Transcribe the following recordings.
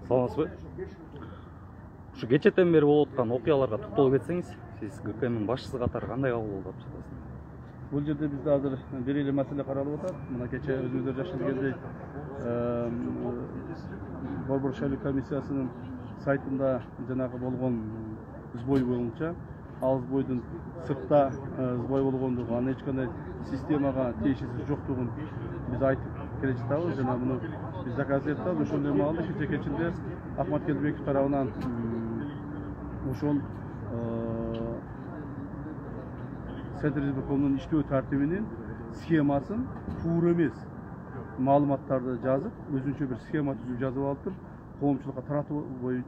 Саламатсызбы? Ушу кечетен бери болуп аткан окуяларга токтолуп кетсеңиз, сиз ГКМдин башчысы катары кандай кабыл алып жатасыз? Бул жерде бизде азыр бир эле маселе каралып атат. Мына кече өзүңүздөр жакшы билгендей, Борбор шайлоо комиссиясынын сайтында жанагы болгон сбой боюнча, ал сбойдун сыртта сбой болгондугу, анын эч кандай системага тиешеси жоктугун биз айтып келе жатабыз. Жана муну биз доказывать этебиз. Ошондой маалда кечинде Ахмат Келбеков тарабынан ошол Центр избиркомунун иштөө тартибинин схемасын туура эмес маалыматтарды жазып, өзүнчө бир схема түзүп жазып алып, коомчулукка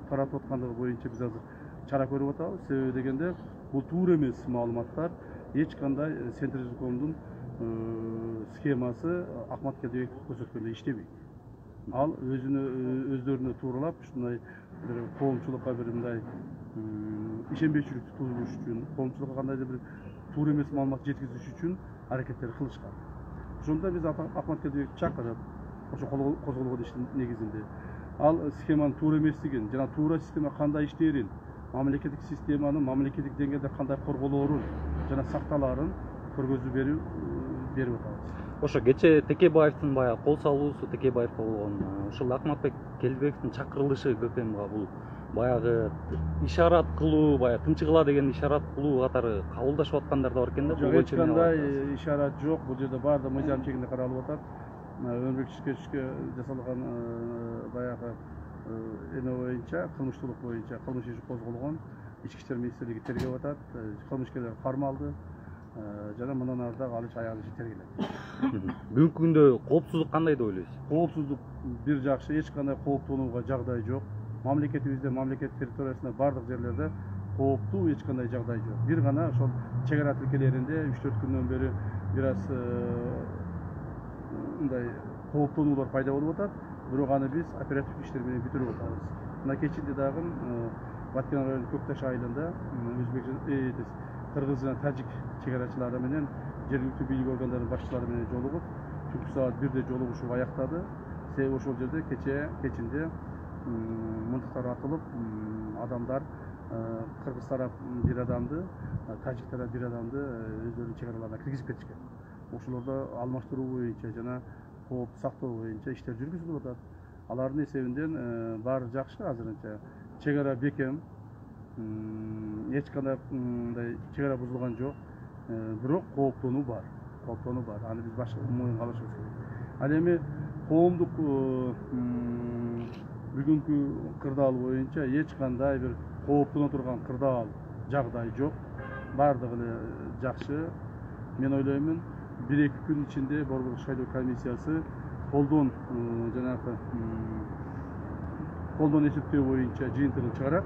таратып аткандыгы боюнча биз азыр чара көрүп атабыз. Себеби дегенде бул туура эмес маалыматтар, эч кандай Центр избиркомунун схемасы Ахмат Келбеков көрсөткөндөй иштебейт. Ал өздөрүнө тууралап, ушундай бир коомчулукка бир мындай ишенбейчүлүктү туудуруш үчүн, коомчулукка кандайдыр бир туура эмес маалымат жеткизиш үчүн аракеттер кылышкан. Ошондо биз Ахмат Келбековду чакырып, ошо козголгон иштин негизинде ал схеманын туура эместигин жана туура система кандай иштээрин, мамлекеттик системанын мамлекеттик деңгээлде кандай корголоорун жана сакталаарын көргөзүү берип атабыз. Ошо кече Текебаевдин баягы кол салуусу, Текебаевге болгон ушул Ахматбек Келбековдун чакырылышы ГКМга бул баягы ишарат кылуу, баягы тынчыгыла деген ишарат кылуу катары кабылдашып аткандар да бар экен да. Жок, эч кандай ишарат жок. Бул жерде баардыгы мыйзам чегинде каралып атат. Өмүрбек Ишкечке жасалган баягы эме боюнча, кылмыштуулук боюнча кылмыш иши козголгон. Ички иштер министрлиги тергеп атат. Кылмышкерлер кармалды. Жана мындан ары дагы алыш аягы иши тергелет. Бүгүнкү күндө коопсуздук кандай деп ойлойсуз? Коопсуздук бир жакшы, эч кандай кооптонууга жагдай жок. Мамлекетибизде, мамлекет территориясында бардык жерлерде кооптуу эч кандай жагдай жок. Бир гана ошол чек ара тилкелеринде 3-4 күндөн бери бир аз мындай кооптонуулар пайда болуп атат. Бирок аны биз оперативдик иштер менен бүтүрүп атабыз. Мына кечинде дагы Баткен районунун Көкташ айылында кыргыз жана тажик чек арачылары менен жергиликтүү бийлик органдарынын башчылары менен жолугуп, түнкү саат 1-де жолугушуп аяктады. Себеби ошол жерде кечинде мынтыктар атылып, адамдар кыргыз тарап бир адамды, тажик тарап бир адамды өздөрүнүн чек араларына киргизип кетишкен. Ошолордо алмаштыруу боюнча жана кооп сактоо боюнча иштер жүргүзүлүп атат. Алардын эсебинен баары жакшы азырынча. Чек ара бекем, эч кандай мындай чек ара бузулган жок. Бирок кооптонуу бар. Аны биз башка моюнга алышыбыз керек. Ал эми коомдук бүгүнкү кырдаал боюнча эч кандай бир кооптоно турган кырдаал жагдай жок. Бардыгы эле жакшы. Мен ойлоймун, 1-2 күн ичинде Борбор шайлоо комиссиясы колдон жанагы колдон эсептөө боюнча жыйынтыгын чыгарат.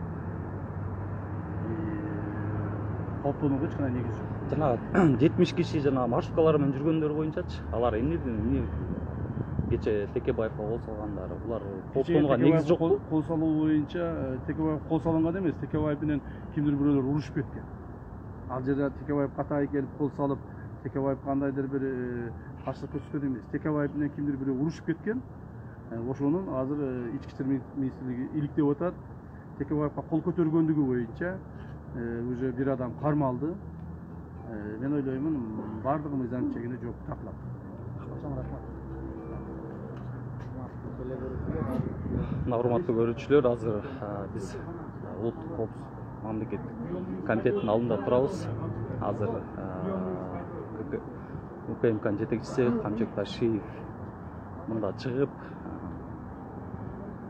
Кооптонууга эч кандай негиз жок. Жана 70 киши жана маршруткалар менен жүргөндөр боюнчачы, алар эмне кече Текебаевга кол салгандар, булар кооптонууга негиз жокпу? Кол салуу боюнча Текебаев кол салган эмес, Текебаев менен кимдир бирөөлөр урушуп кеткен. Ал жерде Текебаев катай келип кол салып, Текебаев кандайдыр бир каршылык көрсөткөн эмес. Текебаев менен кимдир бирөө урушуп кеткен. Ошонун азыр ички иштер министрлиги иликтеп атат. Текебаевга кол көтөргөндүгү боюнча уже бир адам кармалды. Мен ойлоймун, бардыгы мыйзам чегинде жооп тартылат. Урматтуу көрүүчүлөр, азыр биз улуттук коопсуздук мамлекеттик комитетинин алдында турабыз. Азыр УКМКнын жетекчиси Камчек Ташиев мында чыгып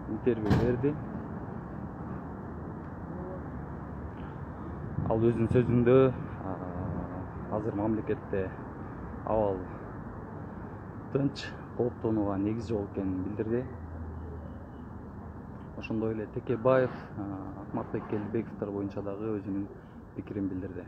интервью берди. Ал өзүнүн сөзүндө азыр мамлекетте абал тынч, кооптонууга негиз жок экенин билдирди. Ошондой эле Текебаев, Ахматбек Келбековдор боюнча дагы өзүнүн пикирин билдирди.